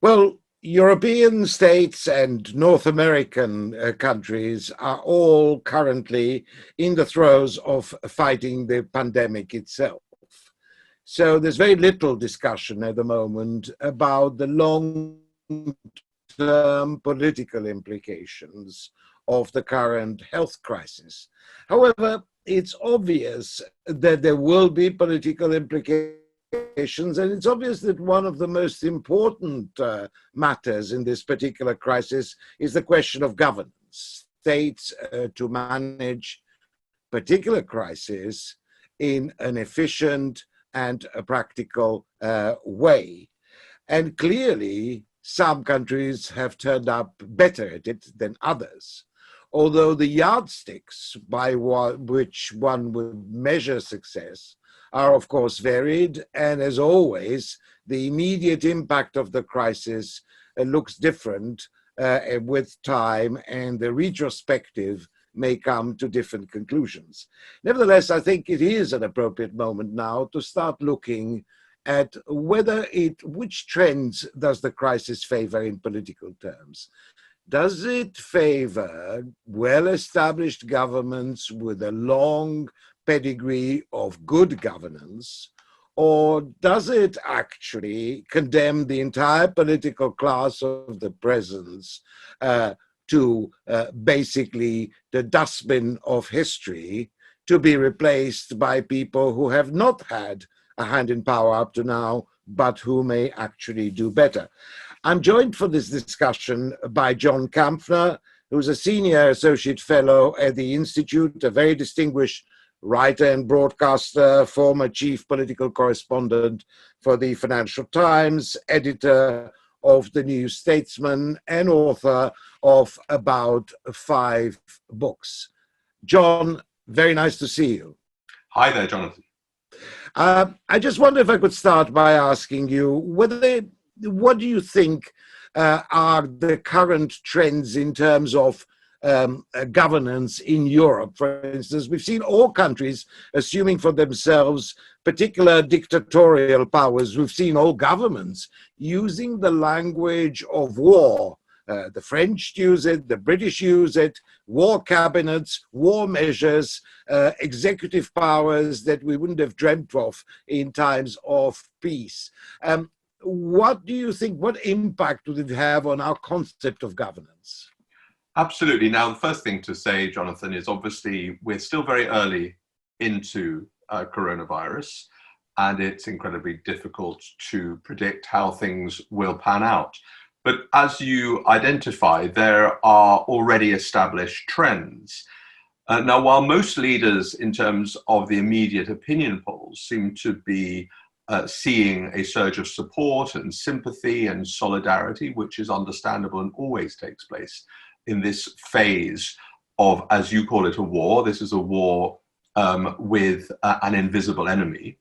Well, European states and North American countries are all currently in the throes of fighting the pandemic itself. So there's very little discussion at the moment about the long-term political implications of the current health crisis. However, it's obvious that there will be political implications, and it's obvious that one of the most important matters in this particular crisis is the question of governance. States to manage particular crisis in an efficient and a practical way. And clearly, some countries have turned up better at it than others. Although the yardsticks by which one would measure success are, of course, varied. And as always, the immediate impact of the crisis looks different with time, and the retrospective may come to different conclusions. Nevertheless, I think it is an appropriate moment now to start looking at which trends does the crisis favor in political terms. Does it favor well-established governments with a long pedigree of good governance, or does it actually condemn the entire political class of the present to basically the dustbin of history, to be replaced by people who have not had a hand in power up to now, but who may actually do better? I'm joined for this discussion by John Kampfner, who's a senior associate fellow at the Institute, a very distinguished writer and broadcaster, former chief political correspondent for the Financial Times, editor of the New Statesman, and author of about 5 books. John, very nice to see you. Hi there, Jonathan. I just wonder if I could start by asking you what do you think are the current trends in terms of governance in Europe? For instance, we've seen all countries assuming for themselves particular dictatorial powers. We've seen all governments using the language of war. The French use it, the British use it, war cabinets, war measures, executive powers that we wouldn't have dreamt of in times of peace. What do you think, what impact would it have on our concept of governance? Absolutely. Now, the first thing to say, Jonathan, is obviously we're still very early into coronavirus, and it's incredibly difficult to predict how things will pan out. But as you identify, there are already established trends. Now, while most leaders in terms of the immediate opinion polls seem to be seeing a surge of support and sympathy and solidarity, which is understandable and always takes place in this phase of, as you call it, a war. This is a war with an invisible enemy.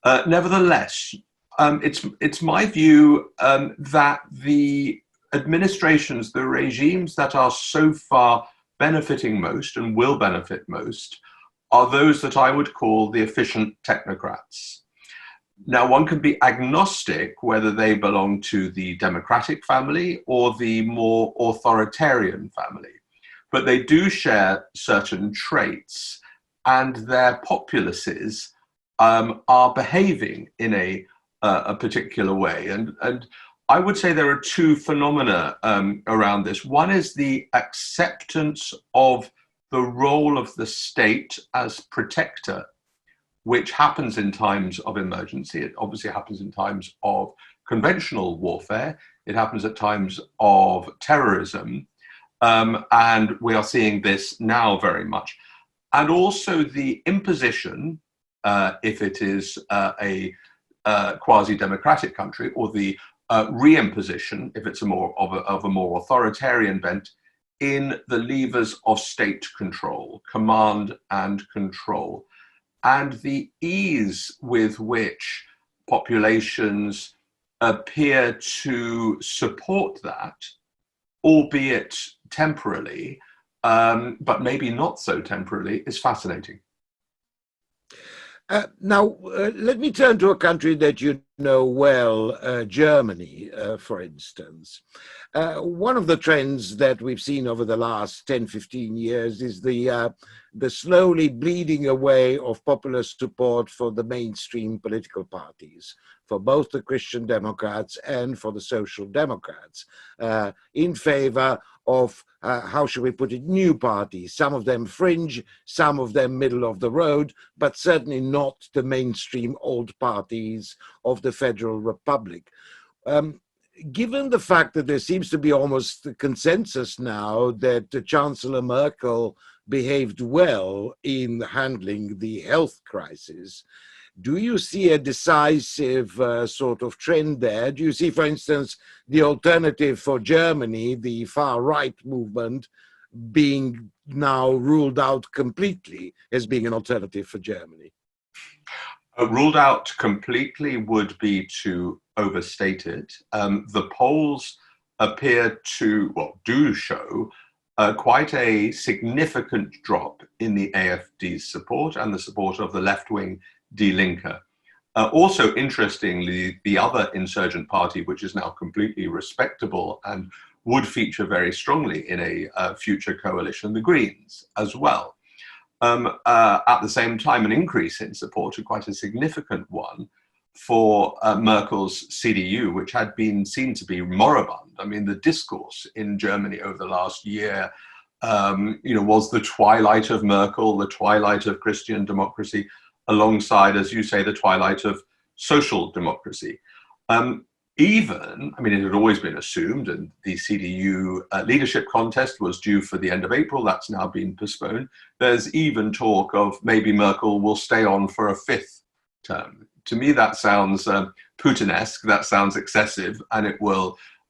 Nevertheless, it's my view that the administrations, the regimes that are so far benefiting most and will benefit most are those that I would call the efficient technocrats. Now, one can be agnostic whether they belong to the democratic family or the more authoritarian family, but they do share certain traits, and their populaces are behaving in a particular way. And I would say there are 2 phenomena around this. One is the acceptance of the role of the state as protector, which happens in times of emergency. It obviously happens in times of conventional warfare. It happens at times of terrorism. And we are seeing this now very much. And also the imposition, if it is a quasi-democratic country, or the re-imposition, if it's of a more authoritarian bent, in the levers of state control, command and control. And the ease with which populations appear to support that, albeit temporarily, but maybe not so temporarily, is fascinating. Now, let me turn to a country that you know well Germany, for instance. One of the trends that we've seen over the last 10, 15 years is the slowly bleeding away of popular support for the mainstream political parties, for both the Christian Democrats and for the Social Democrats, in favor of, how should we put it, new parties, some of them fringe, some of them middle of the road, but certainly not the mainstream old parties of the Federal Republic. Given the fact that there seems to be almost a consensus now that Chancellor Merkel behaved well in handling the health crisis, do you see a decisive sort of trend there? Do you see, for instance, the alternative for Germany, the far-right movement, being now ruled out completely as being an alternative for Germany? Ruled out completely would be to overstate it. The polls appear to, well, do show quite a significant drop in the AfD's support and the support of the left-wing Die Linke. Also, interestingly, the other insurgent party, which is now completely respectable and would feature very strongly in a future coalition, the Greens, as well. At the same time, an increase in support, quite a significant one, for Merkel's CDU, which had been seen to be moribund. I mean, the discourse in Germany over the last year, was the twilight of Merkel, the twilight of Christian democracy, alongside, as you say, the twilight of social democracy. It had always been assumed, and the CDU leadership contest was due for the end of April. That's now been postponed. There's even talk of maybe Merkel will stay on for a fifth term. To me, that sounds Putin-esque, that sounds excessive, and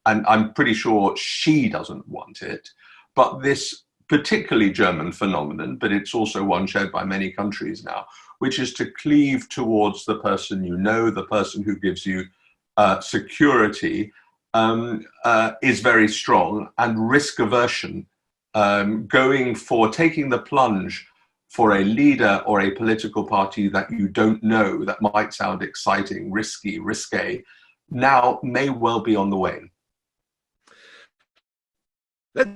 I'm pretty sure she doesn't want it. But this particularly German phenomenon, but it's also one shared by many countries now, which is to cleave towards the person you know, the person who gives you security, is very strong, and risk aversion, taking the plunge for a leader or a political party that you don't know, that might sound exciting, risque, now may well be on the wane. Let's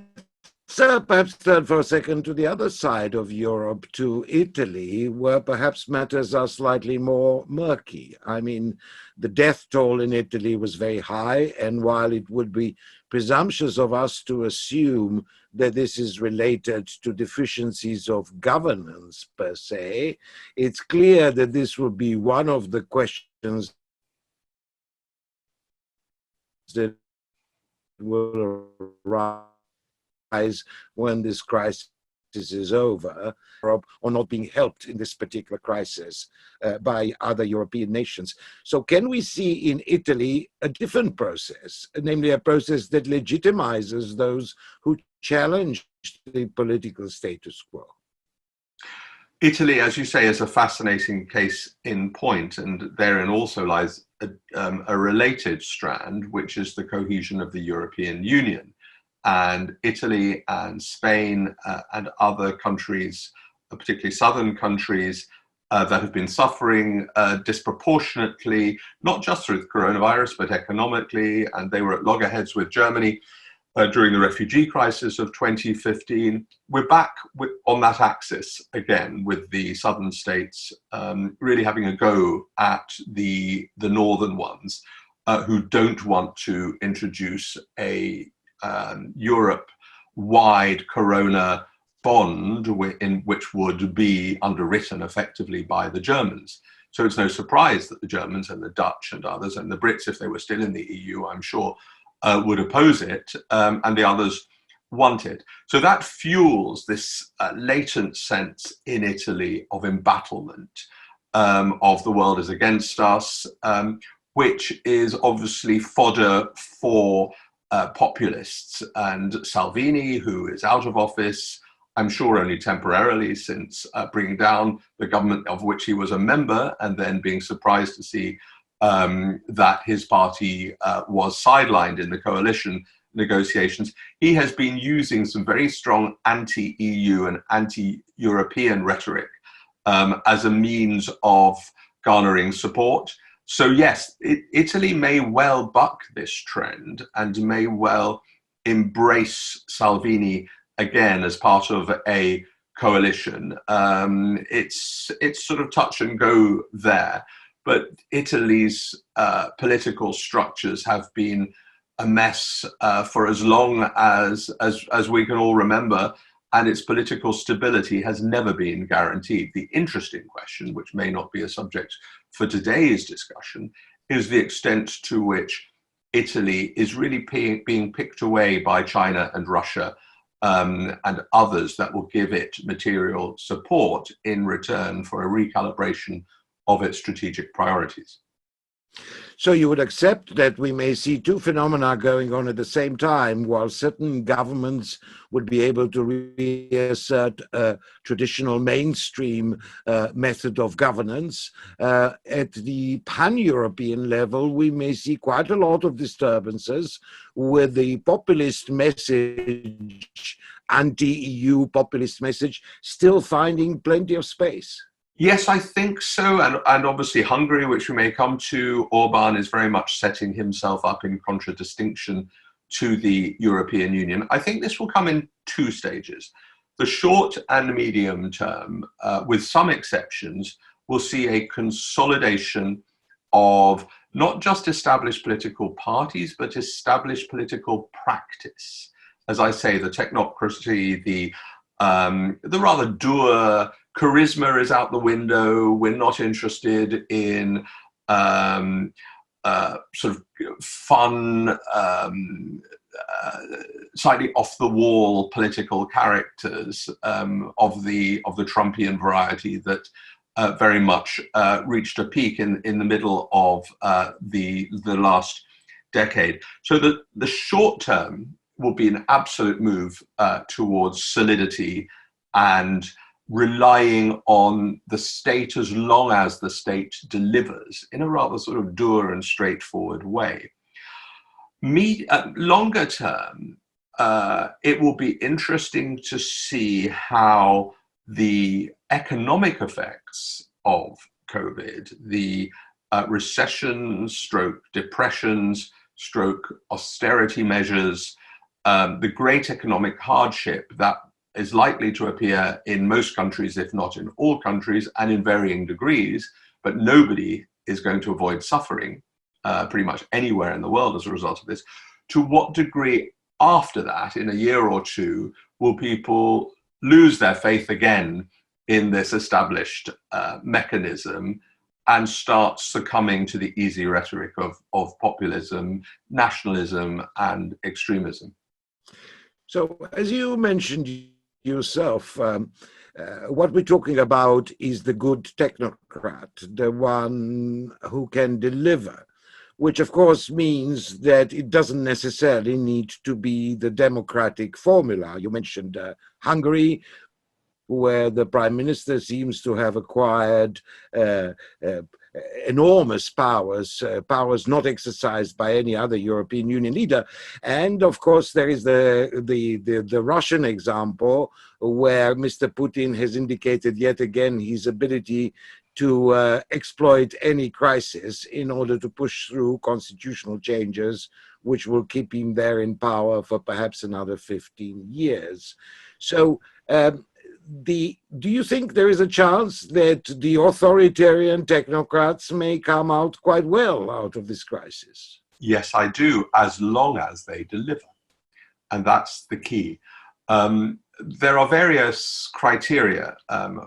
perhaps turn for a second to the other side of Europe, to Italy, where perhaps matters are slightly more murky. I mean, the death toll in Italy was very high, and while it would be presumptuous of us to assume that this is related to deficiencies of governance per se, it's clear that this will be one of the questions that will arise when this crisis is over, or not being helped in this particular crisis by other European nations. So can we see in Italy a different process, namely a process that legitimizes those who challenge the political status quo? Italy, as you say, is a fascinating case in point, and therein also lies a related strand, which is the cohesion of the European Union. And Italy and Spain and other countries, particularly southern countries, that have been suffering disproportionately, not just through coronavirus, but economically, and they were at loggerheads with Germany during the refugee crisis of 2015. We're back on that axis again, with the southern states really having a go at the northern ones who don't want to introduce a Europe-wide corona bond in which would be underwritten effectively by the Germans. So it's no surprise that the Germans and the Dutch and others, and the Brits, if they were still in the EU, I'm sure, would oppose it, and the others want it. So that fuels this latent sense in Italy of embattlement, of the world is against us, which is obviously fodder for populists. And Salvini, who is out of office, I'm sure only temporarily, since bringing down the government of which he was a member, and then being surprised to see that his party was sidelined in the coalition negotiations. He has been using some very strong anti-EU and anti-European rhetoric as a means of garnering support. So yes, Italy may well buck this trend and may well embrace Salvini again as part of a coalition. It's sort of touch and go there, but Italy's political structures have been a mess for as long as we can all remember, and its political stability has never been guaranteed. The interesting question, which may not be a subject for today's discussion, is the extent to which Italy is really being picked away by China and Russia and others that will give it material support in return for a recalibration of its strategic priorities. So you would accept that we may see two phenomena going on at the same time, while certain governments would be able to reassert a traditional mainstream method of governance. At the pan-European level, we may see quite a lot of disturbances with the populist message, anti-EU populist message, still finding plenty of space. Yes, I think so. And obviously Hungary, which we may come to, Orban is very much setting himself up in contradistinction to the European Union. I think this will come in two stages. The short and medium term, with some exceptions, will see a consolidation of not just established political parties, but established political practice. As I say, the technocracy, the rather dour charisma is out the window. We're not interested in sort of fun, slightly off the wall political characters of the Trumpian variety that very much reached a peak in the middle of the last decade. So the short term will be an absolute move towards solidity and relying on the state as long as the state delivers in a rather sort of dour and straightforward way. Longer term, it will be interesting to see how the economic effects of COVID, the recessions, stroke depressions, stroke austerity measures, the great economic hardship that is likely to appear in most countries, if not in all countries, and in varying degrees, but nobody is going to avoid suffering pretty much anywhere in the world as a result of this. To what degree after that, in a year or two, will people lose their faith again in this established mechanism and start succumbing to the easy rhetoric of populism, nationalism, and extremism? So, as you mentioned yourself, what we're talking about is the good technocrat, the one who can deliver, which of course means that it doesn't necessarily need to be the democratic formula. You mentioned Hungary, where the prime minister seems to have acquired enormous powers, powers not exercised by any other European Union leader. And of course, there is the Russian example, where Mr. Putin has indicated yet again his ability to exploit any crisis in order to push through constitutional changes, which will keep him there in power for perhaps another 15 years. So, do you think there is a chance that the authoritarian technocrats may come out quite well out of this crisis? Yes, I do, as long as they deliver. And that's the key. There are various criteria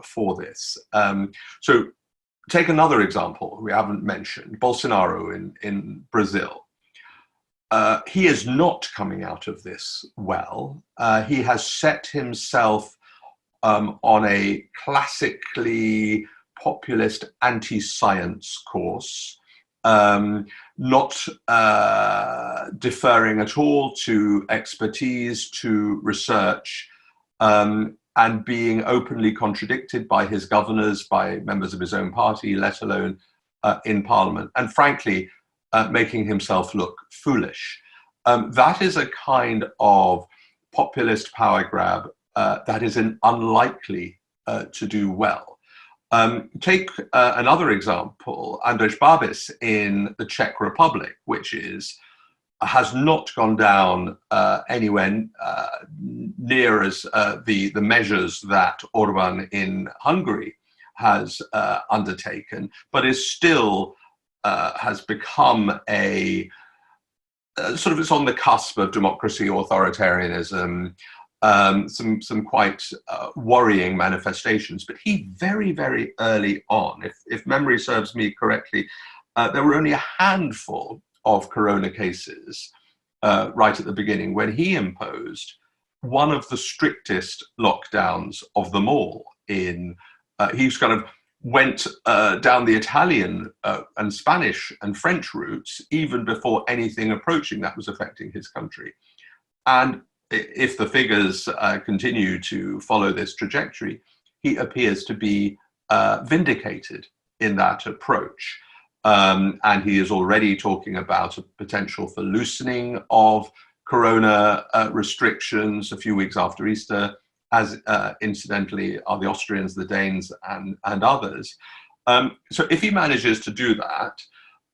for this. So take another example we haven't mentioned, Bolsonaro in Brazil. He is not coming out of this well. He has set himself on a classically populist anti-science course, not deferring at all to expertise, to research, and being openly contradicted by his governors, by members of his own party, let alone in parliament, and frankly, making himself look foolish. That is a kind of populist power grab that is unlikely to do well. Take another example, Andrej Babis in the Czech Republic, which has not gone down anywhere near as the measures that Orban in Hungary has undertaken, but is still has become a sort of, it's on the cusp of democracy, authoritarianism, some quite worrying manifestations. But he very, very early on, if memory serves me correctly, there were only a handful of corona cases right at the beginning when he imposed one of the strictest lockdowns of them all. He's kind of went down the Italian and Spanish and French routes even before anything approaching that was affecting his country. And if the figures continue to follow this trajectory, he appears to be vindicated in that approach. And he is already talking about a potential for loosening of corona restrictions a few weeks after Easter, as incidentally are the Austrians, the Danes, and others. So if he manages to do that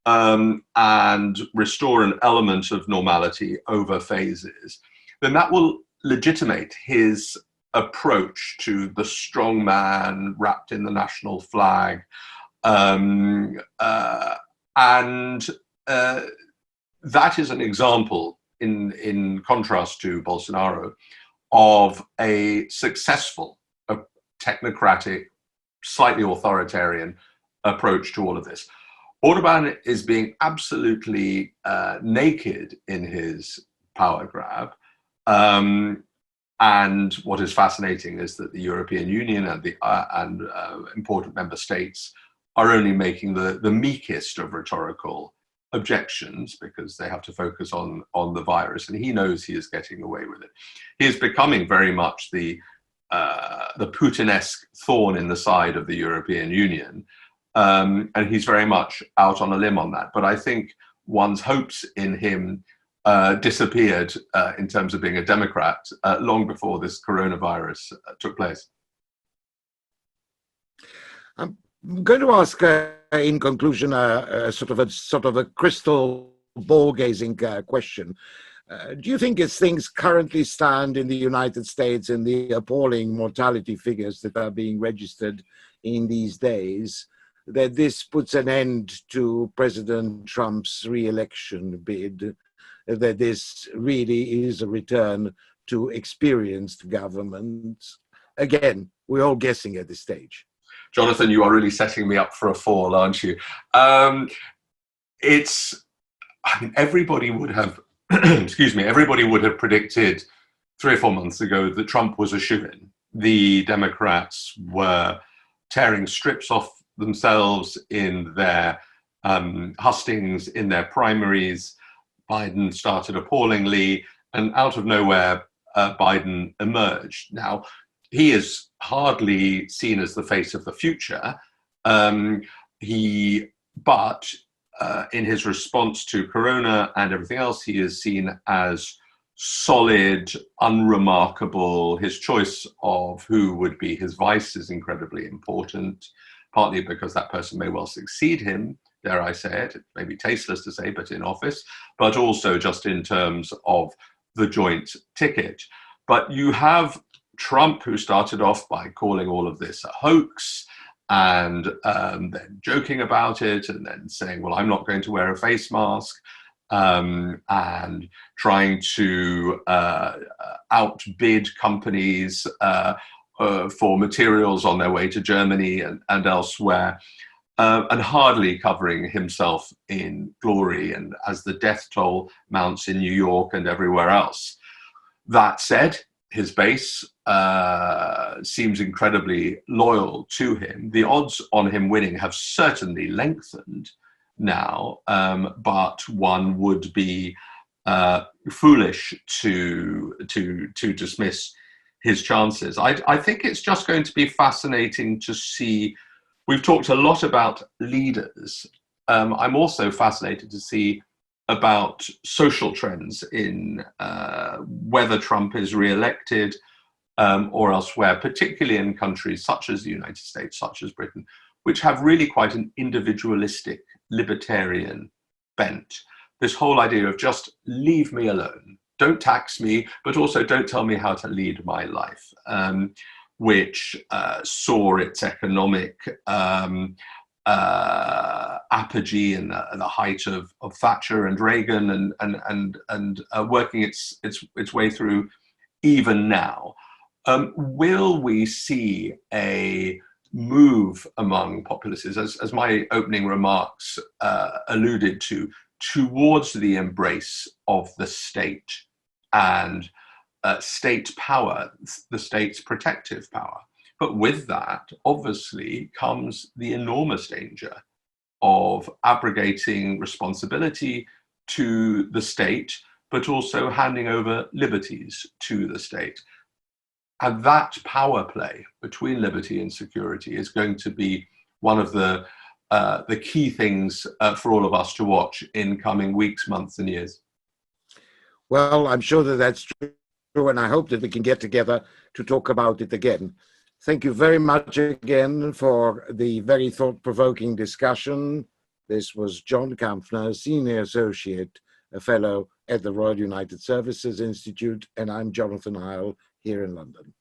and restore an element of normality over phases, then that will legitimate his approach to the strong man wrapped in the national flag. And that is an example, in contrast to Bolsonaro, of a successful, technocratic, slightly authoritarian approach to all of this. Orban is being absolutely naked in his power grab. And what is fascinating is that the European Union and important member states are only making the meekest of rhetorical objections because they have to focus on the virus, and he knows he is getting away with it. He is becoming very much the Putin-esque thorn in the side of the European Union, and he's very much out on a limb on that. But I think one's hopes in him disappeared in terms of being a Democrat long before this coronavirus took place. I'm going to ask, in conclusion, sort of a crystal ball gazing question. Do you think, as things currently stand in the United States and the appalling mortality figures that are being registered in these days, that this puts an end to President Trump's re-election bid, that this really is a return to experienced government? Again, we're all guessing at this stage. Jonathan, you are really setting me up for a fall, aren't you? Everybody would have, excuse me, everybody would have predicted 3 or 4 months ago that Trump was a shoo-in. The Democrats were tearing strips off themselves in their hustings, in their primaries. Biden started appallingly, and out of nowhere, Biden emerged. Now, he is hardly seen as the face of the future. But in his response to Corona and everything else, he is seen as solid, unremarkable. His choice of who would be his vice is incredibly important, partly because that person may well succeed him, dare I say it, it may be tasteless to say, but in office, but also just in terms of the joint ticket. But you have Trump, who started off by calling all of this a hoax and then joking about it and then saying, well, I'm not going to wear a face mask, and trying to outbid companies for materials on their way to Germany and elsewhere, and hardly covering himself in glory and as the death toll mounts in New York and everywhere else. That said, his base seems incredibly loyal to him. The odds on him winning have certainly lengthened now, but one would be foolish to dismiss his chances. I think it's just going to be fascinating to see. We've talked a lot about leaders. I'm also fascinated to see about social trends in whether Trump is re-elected, or elsewhere, particularly in countries such as the United States, such as Britain, which have really quite an individualistic, libertarian bent. This whole idea of just leave me alone, don't tax me, but also don't tell me how to lead my life, which saw its economic apogee in the height of Thatcher and Reagan, and working its way through even now. Will we see a move among populists, as my opening remarks alluded to, towards the embrace of the state and state power, the state's protective power? But with that, obviously, comes the enormous danger of abrogating responsibility to the state, but also handing over liberties to the state. And that power play between liberty and security is going to be one of the key things for all of us to watch in coming weeks, months, and years. Well, I'm sure that that's true, and I hope that we can get together to talk about it again. Thank you very much again for the very thought-provoking discussion. This was John Kampfner, Senior Associate, a Fellow at the Royal United Services Institute, and I'm Jonathan Eyal here in London.